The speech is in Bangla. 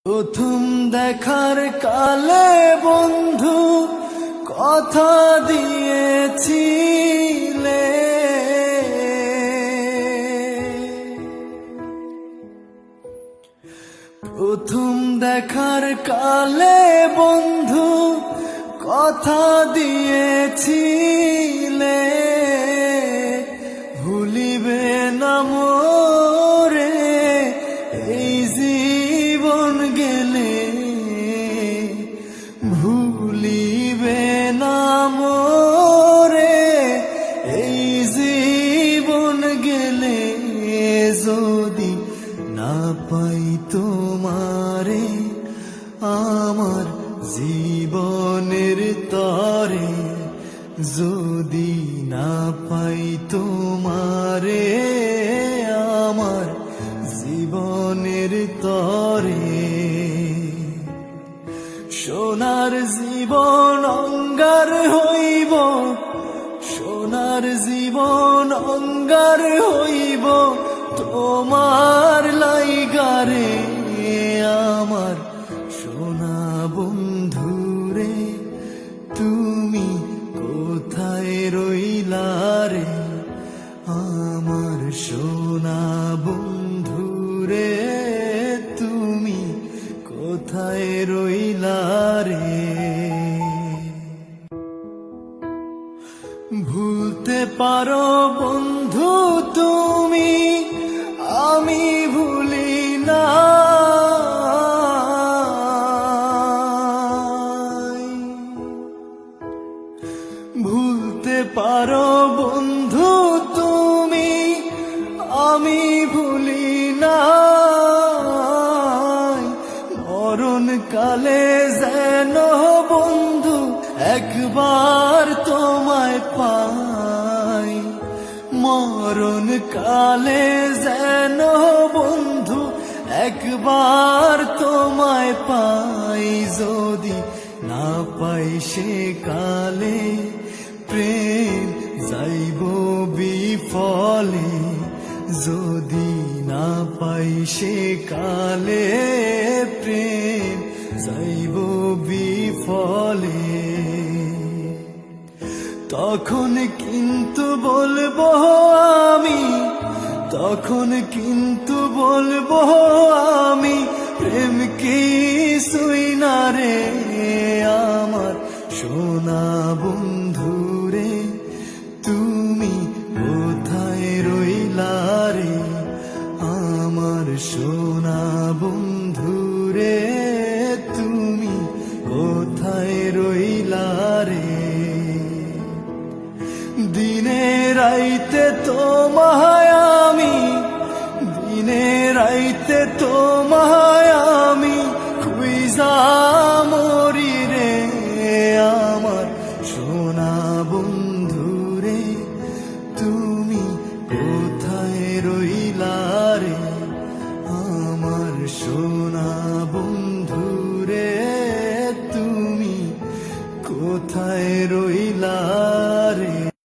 প্রথম দেখার কালে বন্ধু কথা দিয়েছিলে, প্রথম দেখার কালে বন্ধু কথা দিয়েছিলে, ভুলিবে না মোরে এই জীবন গেলে, ভুলিবে না মোরে এই জীবন গেলে, যদি না পাই তোমারে আমার জীবনের তরে, যদি না পাই তোমারে আমার জীবনের তরে। সোনার জীবন অঙ্গার হইব, সোনার জীবন অঙ্গার হইব তোমার লাইগারে, আমার সোনা বন্ধুরে তুমি কোথায় রইলা রে, আমার সোনা বন্ধুরে তুমি কোথায় রইলা রে। ভুলতে পারো বন্ধু তুমি, আমি ভুলি না, ভুলতে পারো বন্ধু তুমি, আমি ভুলি না, মরণ কালে যেন বন্ধু একবার তোমায় পাই, মরণ কালে যেন বন্ধু একবার তোমায় পাই, যদি না পাই সে কালে প্রেম যাইব বিফলে, যদি না পাই সে কালে প্রেম যাইব বিফলে, তখন কিন্তু বলবো আমি, তখন কিন্তু বলবো আমি, প্রেম কিছুই না রে, আমার সোনা বন্ধুরে তুমি কোথায় রইলা রে, আমার সোনা বন্ধুরে তুমি কোথায় রইলা রে। দিনে রাইতে তোমায় আমি, দিনে রাইতে তোমায় আমি খুঁজা মরি রে, আমার সোনা বন্ধুরে তুমি কোথায় রইলা রে, আমার সোনা বন্ধুরে তুমি কোথায় রইলা